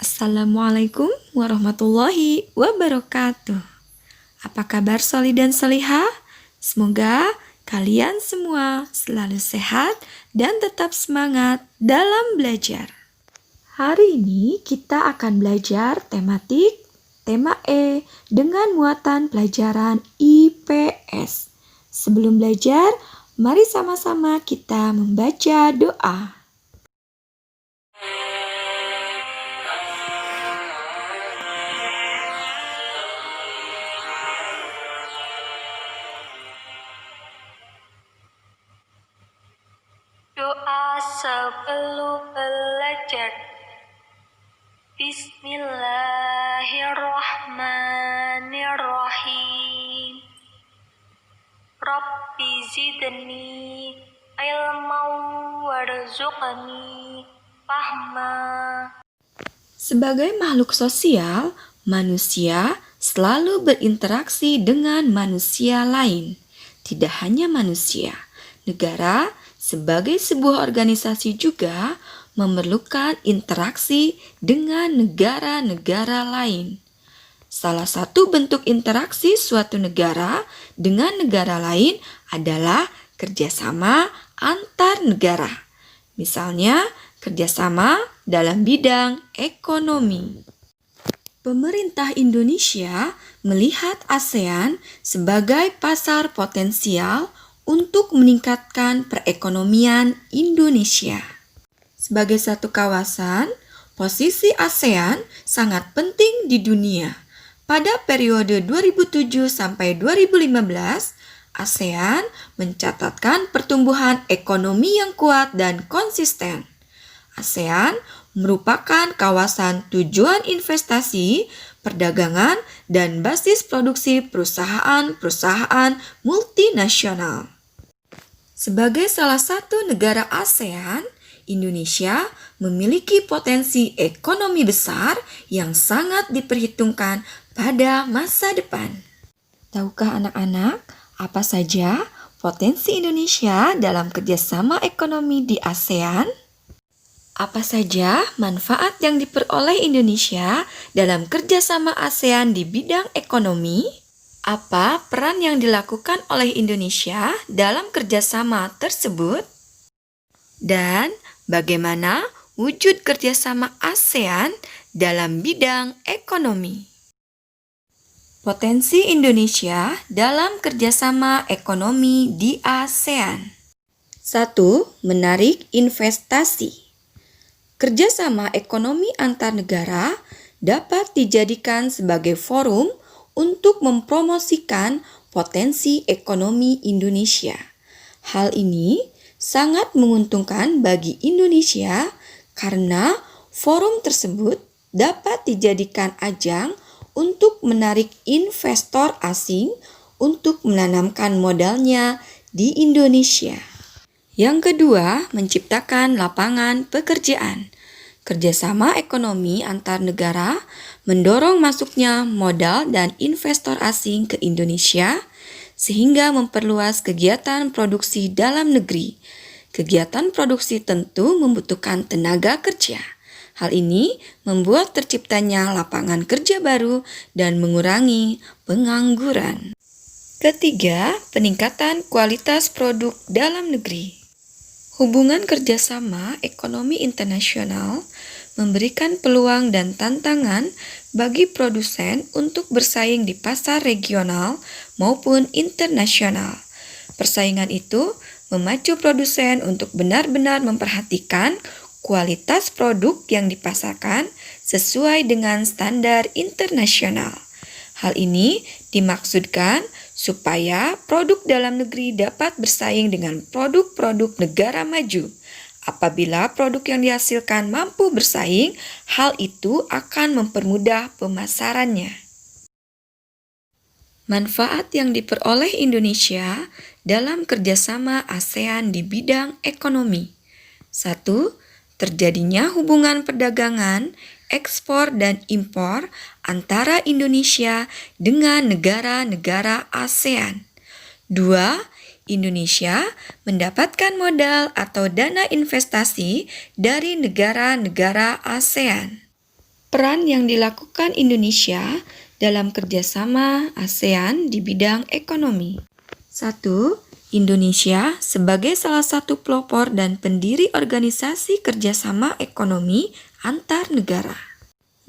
Assalamualaikum warahmatullahi wabarakatuh. Apa kabar Soli dan Solihah? Semoga kalian semua selalu sehat dan tetap semangat dalam belajar. Hari ini kita akan belajar tematik tema E dengan muatan pelajaran IPS. Sebelum belajar, mari sama-sama kita membaca doa. Doa sebelum belajar. Bismillahirrahmanirrahim. Rabbi zidni ilman warzuqni fahma. Sebagai makhluk sosial, manusia selalu berinteraksi dengan manusia lain. Tidak hanya manusia, negara sebagai sebuah organisasi juga memerlukan interaksi dengan negara-negara lain. Salah satu bentuk interaksi suatu negara dengan negara lain adalah kerjasama antar negara. Misalnya, kerjasama dalam bidang ekonomi. Pemerintah Indonesia melihat ASEAN sebagai pasar potensial untuk meningkatkan perekonomian Indonesia. Sebagai satu kawasan, posisi ASEAN sangat penting di dunia. Pada periode 2007 sampai 2015, ASEAN mencatatkan pertumbuhan ekonomi yang kuat dan konsisten. ASEAN merupakan kawasan tujuan investasi, perdagangan, dan basis produksi perusahaan-perusahaan multinasional. Sebagai salah satu negara ASEAN, Indonesia memiliki potensi ekonomi besar yang sangat diperhitungkan pada masa depan. Tahukah anak-anak apa saja potensi Indonesia dalam kerjasama ekonomi di ASEAN? Apa saja manfaat yang diperoleh Indonesia dalam kerjasama ASEAN di bidang ekonomi? Apa peran yang dilakukan oleh Indonesia dalam kerjasama tersebut? Dan bagaimana wujud kerjasama ASEAN dalam bidang ekonomi? Potensi Indonesia dalam kerjasama ekonomi di ASEAN. 1. Menarik investasi. Kerjasama ekonomi antar negara dapat dijadikan sebagai forum untuk mempromosikan potensi ekonomi Indonesia. Hal ini sangat menguntungkan bagi Indonesia karena forum tersebut dapat dijadikan ajang untuk menarik investor asing untuk menanamkan modalnya di Indonesia. Yang kedua, menciptakan lapangan pekerjaan. Kerjasama ekonomi antar negara mendorong masuknya modal dan investor asing ke Indonesia sehingga memperluas kegiatan produksi dalam negeri. Kegiatan produksi tentu membutuhkan tenaga kerja. Hal ini membuat terciptanya lapangan kerja baru dan mengurangi pengangguran. Ketiga, peningkatan kualitas produk dalam negeri. Hubungan kerjasama ekonomi internasional memberikan peluang dan tantangan bagi produsen untuk bersaing di pasar regional maupun internasional. Persaingan itu memacu produsen untuk benar-benar memperhatikan kualitas produk yang dipasarkan sesuai dengan standar internasional. Hal ini dimaksudkan supaya produk dalam negeri dapat bersaing dengan produk-produk negara maju. Apabila produk yang dihasilkan mampu bersaing, hal itu akan mempermudah pemasarannya. Manfaat yang diperoleh Indonesia dalam kerjasama ASEAN di bidang ekonomi. 1. Terjadinya hubungan perdagangan, ekspor dan impor antara Indonesia dengan negara-negara ASEAN. 2. Indonesia mendapatkan modal atau dana investasi dari negara-negara ASEAN. Peran yang dilakukan Indonesia dalam kerjasama ASEAN di bidang ekonomi. 1. Indonesia sebagai salah satu pelopor dan pendiri organisasi kerjasama ekonomi antar negara.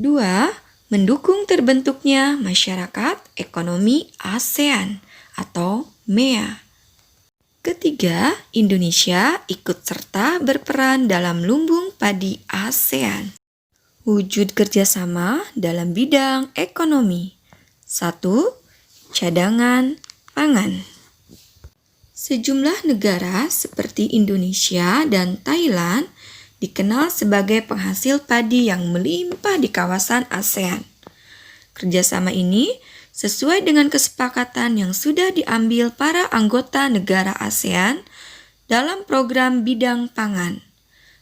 2. Mendukung terbentuknya Masyarakat Ekonomi ASEAN atau MEA. Ketiga, Indonesia ikut serta berperan dalam lumbung padi ASEAN. Wujud kerjasama dalam bidang ekonomi. 1. Cadangan pangan. Sejumlah negara seperti Indonesia dan Thailand dikenal sebagai penghasil padi yang melimpah di kawasan ASEAN. Kerjasama ini sesuai dengan kesepakatan yang sudah diambil para anggota negara ASEAN dalam program bidang pangan.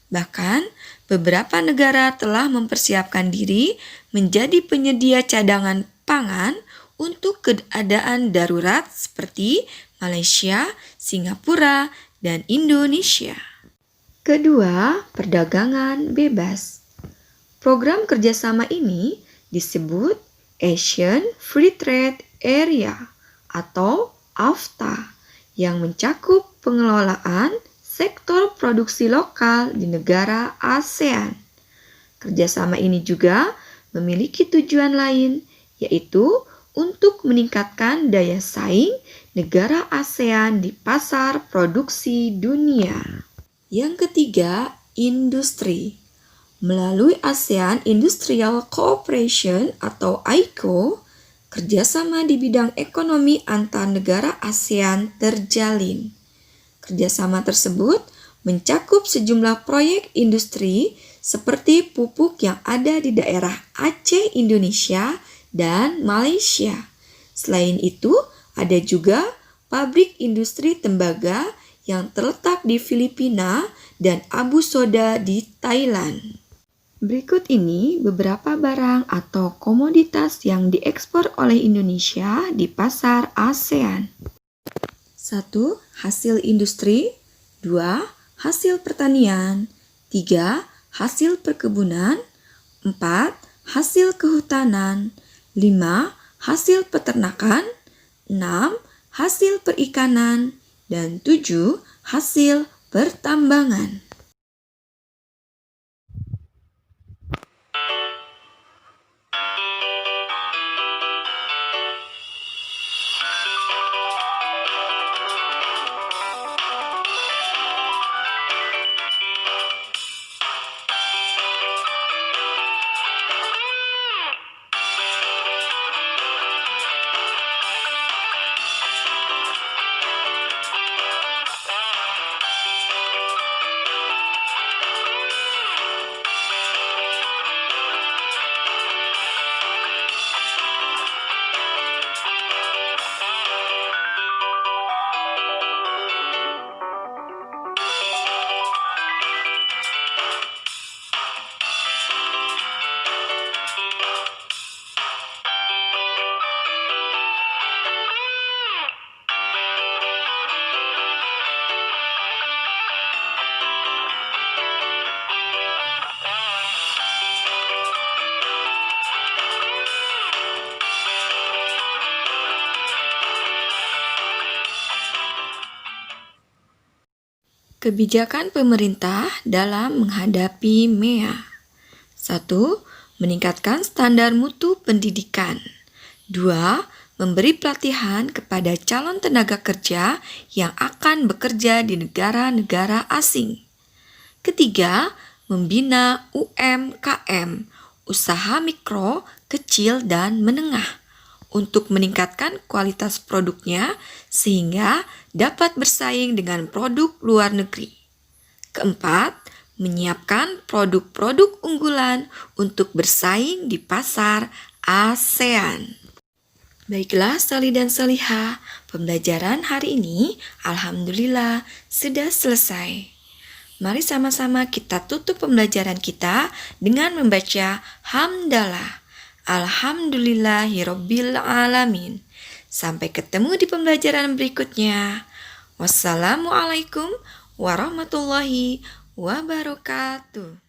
Bahkan, beberapa negara telah mempersiapkan diri menjadi penyedia cadangan pangan untuk keadaan darurat seperti Malaysia, Singapura, dan Indonesia. Kedua, perdagangan bebas. Program kerjasama ini disebut Asian Free Trade Area atau AFTA yang mencakup pengelolaan sektor produksi lokal di negara ASEAN. Kerjasama ini juga memiliki tujuan lain, yaitu untuk meningkatkan daya saing negara ASEAN di pasar produksi dunia. Yang ketiga, industri. Melalui ASEAN Industrial Cooperation atau AICO, kerjasama di bidang ekonomi antar negara ASEAN terjalin. Kerjasama tersebut mencakup sejumlah proyek industri seperti pupuk yang ada di daerah Aceh, Indonesia, dan Malaysia. Selain itu, ada juga pabrik industri tembaga yang terletak di Filipina dan Abu Soda di Thailand. Berikut ini beberapa barang atau komoditas yang diekspor oleh Indonesia di pasar ASEAN. 1. Hasil industri. 2. Hasil pertanian. 3. Hasil perkebunan. 4. Hasil kehutanan. 5. Hasil peternakan. 6. Hasil perikanan. Dan 7. Hasil pertambangan. Kebijakan pemerintah dalam menghadapi MEA. 1. Meningkatkan standar mutu pendidikan. 2. Memberi pelatihan kepada calon tenaga kerja yang akan bekerja di negara-negara asing. Ketiga, membina UMKM, usaha mikro, kecil, dan menengah, untuk meningkatkan kualitas produknya sehingga dapat bersaing dengan produk luar negeri. Keempat, menyiapkan produk-produk unggulan untuk bersaing di pasar ASEAN. Baiklah Sali dan Salihah, pembelajaran hari ini alhamdulillah sudah selesai. Mari sama-sama kita tutup pembelajaran kita dengan membaca hamdalah. Alhamdulillahirabbil alamin. Sampai ketemu di pembelajaran berikutnya. Wassalamualaikum warahmatullahi wabarakatuh.